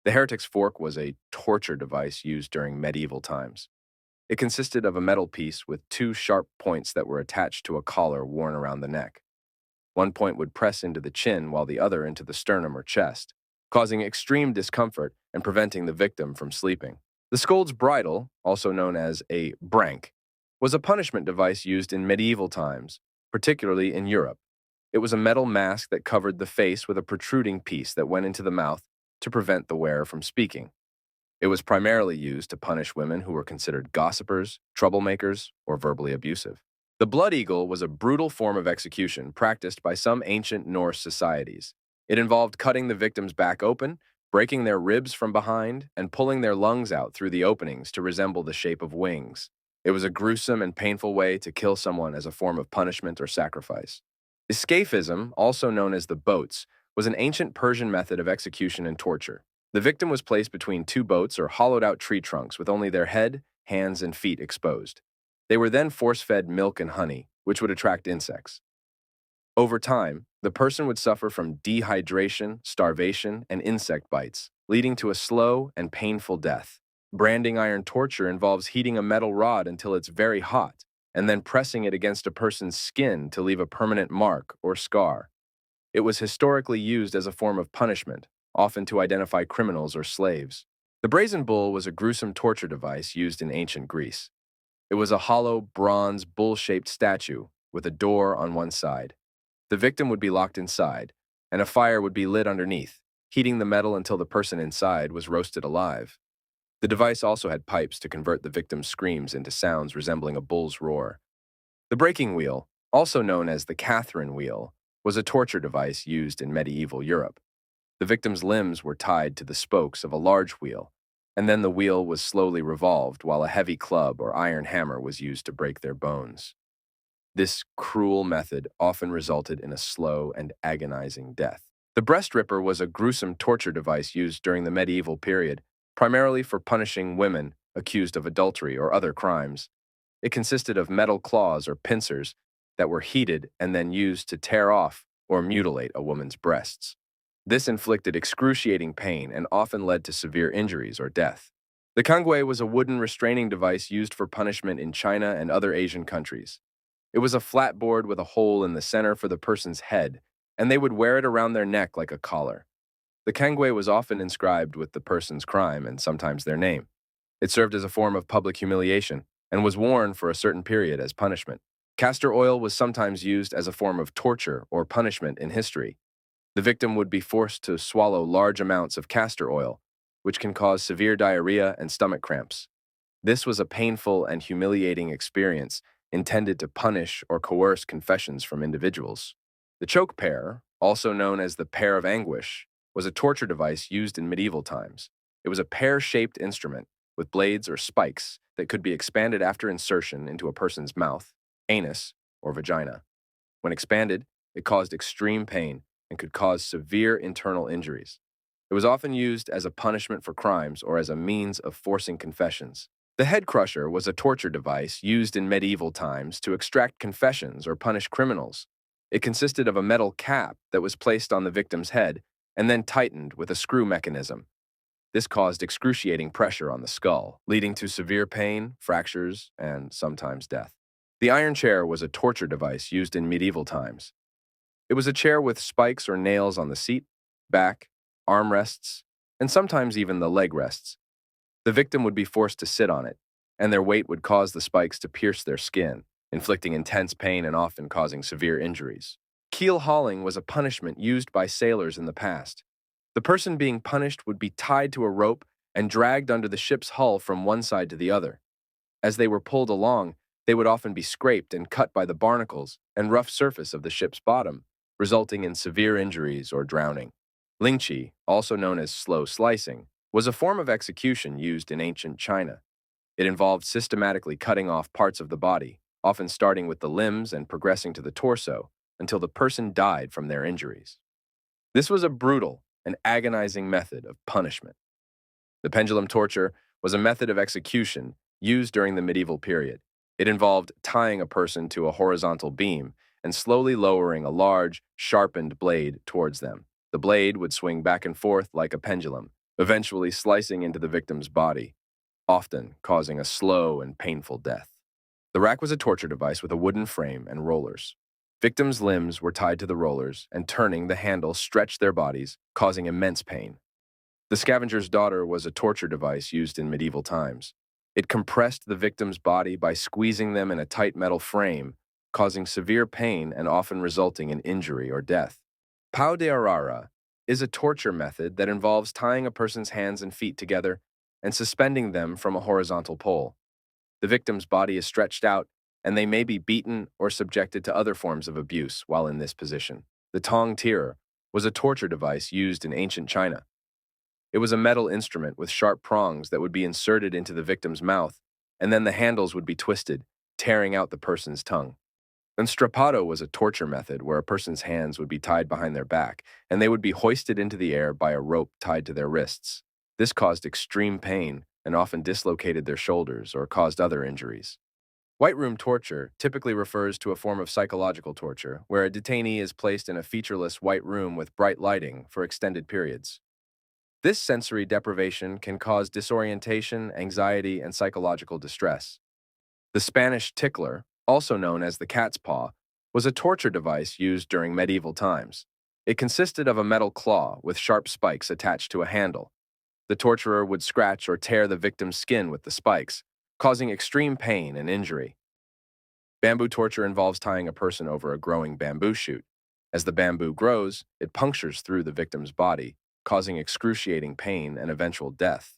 The heretic's fork was a torture device used during medieval times. It consisted of a metal piece with two sharp points that were attached to a collar worn around the neck. One point would press into the chin while the other into the sternum or chest, causing extreme discomfort and preventing the victim from sleeping. The scold's bridle, also known as a brank, was a punishment device used in medieval times, particularly in Europe. It was a metal mask that covered the face with a protruding piece that went into the mouth to prevent the wearer from speaking. It was primarily used to punish women who were considered gossipers, troublemakers, or verbally abusive. The blood eagle was a brutal form of execution practiced by some ancient Norse societies. It involved cutting the victim's back open, breaking their ribs from behind, and pulling their lungs out through the openings to resemble the shape of wings. It was a gruesome and painful way to kill someone as a form of punishment or sacrifice. Escaphism, also known as the boats, was an ancient Persian method of execution and torture. The victim was placed between two boats or hollowed-out tree trunks with only their head, hands, and feet exposed. They were then force-fed milk and honey, which would attract insects. Over time, the person would suffer from dehydration, starvation, and insect bites, leading to a slow and painful death. Branding iron torture involves heating a metal rod until it's very hot, and then pressing it against a person's skin to leave a permanent mark or scar. It was historically used as a form of punishment, often to identify criminals or slaves. The brazen bull was a gruesome torture device used in ancient Greece. It was a hollow, bronze, bull-shaped statue with a door on one side. The victim would be locked inside, and a fire would be lit underneath, heating the metal until the person inside was roasted alive. The device also had pipes to convert the victim's screams into sounds resembling a bull's roar. The breaking wheel, also known as the Catherine wheel, was a torture device used in medieval Europe. The victim's limbs were tied to the spokes of a large wheel, and then the wheel was slowly revolved while a heavy club or iron hammer was used to break their bones. This cruel method often resulted in a slow and agonizing death. The breast ripper was a gruesome torture device used during the medieval period, primarily for punishing women accused of adultery or other crimes. It consisted of metal claws or pincers that were heated and then used to tear off or mutilate a woman's breasts. This inflicted excruciating pain and often led to severe injuries or death. The kangwei was a wooden restraining device used for punishment in China and other Asian countries. It was a flat board with a hole in the center for the person's head, and they would wear it around their neck like a collar. The kangwei was often inscribed with the person's crime and sometimes their name. It served as a form of public humiliation and was worn for a certain period as punishment. Castor oil was sometimes used as a form of torture or punishment in history. The victim would be forced to swallow large amounts of castor oil, which can cause severe diarrhea and stomach cramps. This was a painful and humiliating experience intended to punish or coerce confessions from individuals. The choke pear, also known as the pear of anguish, was a torture device used in medieval times. It was a pear-shaped instrument with blades or spikes that could be expanded after insertion into a person's mouth, anus, or vagina. When expanded, it caused extreme pain and could cause severe internal injuries. It was often used as a punishment for crimes or as a means of forcing confessions. The head crusher was a torture device used in medieval times to extract confessions or punish criminals. It consisted of a metal cap that was placed on the victim's head and then tightened with a screw mechanism. This caused excruciating pressure on the skull, leading to severe pain, fractures, and sometimes death. The iron chair was a torture device used in medieval times. It was a chair with spikes or nails on the seat, back, armrests, and sometimes even the leg rests. The victim would be forced to sit on it, and their weight would cause the spikes to pierce their skin, inflicting intense pain and often causing severe injuries. Keel hauling was a punishment used by sailors in the past. The person being punished would be tied to a rope and dragged under the ship's hull from one side to the other. As they were pulled along, they would often be scraped and cut by the barnacles and rough surface of the ship's bottom, resulting in severe injuries or drowning. Lingqi, also known as slow slicing, was a form of execution used in ancient China. It involved systematically cutting off parts of the body, often starting with the limbs and progressing to the torso, until the person died from their injuries. This was a brutal and agonizing method of punishment. The pendulum torture was a method of execution used during the medieval period. It involved tying a person to a horizontal beam and slowly lowering a large, sharpened blade towards them. The blade would swing back and forth like a pendulum, eventually slicing into the victim's body, often causing a slow and painful death. The rack was a torture device with a wooden frame and rollers. Victims' limbs were tied to the rollers, and turning the handle stretched their bodies, causing immense pain. The scavenger's daughter was a torture device used in medieval times. It compressed the victim's body by squeezing them in a tight metal frame, causing severe pain and often resulting in injury or death. Pau de arara is a torture method that involves tying a person's hands and feet together and suspending them from a horizontal pole. The victim's body is stretched out, and they may be beaten or subjected to other forms of abuse while in this position. The tong tir was a torture device used in ancient China. It was a metal instrument with sharp prongs that would be inserted into the victim's mouth, and then the handles would be twisted, tearing out the person's tongue. Unstrapado was a torture method where a person's hands would be tied behind their back, and they would be hoisted into the air by a rope tied to their wrists. This caused extreme pain and often dislocated their shoulders or caused other injuries. White room torture typically refers to a form of psychological torture where a detainee is placed in a featureless white room with bright lighting for extended periods. This sensory deprivation can cause disorientation, anxiety, and psychological distress. The Spanish tickler, also known as the cat's paw, was a torture device used during medieval times. It consisted of a metal claw with sharp spikes attached to a handle. The torturer would scratch or tear the victim's skin with the spikes, causing extreme pain and injury. Bamboo torture involves tying a person over a growing bamboo shoot. As the bamboo grows, it punctures through the victim's body, causing excruciating pain and eventual death.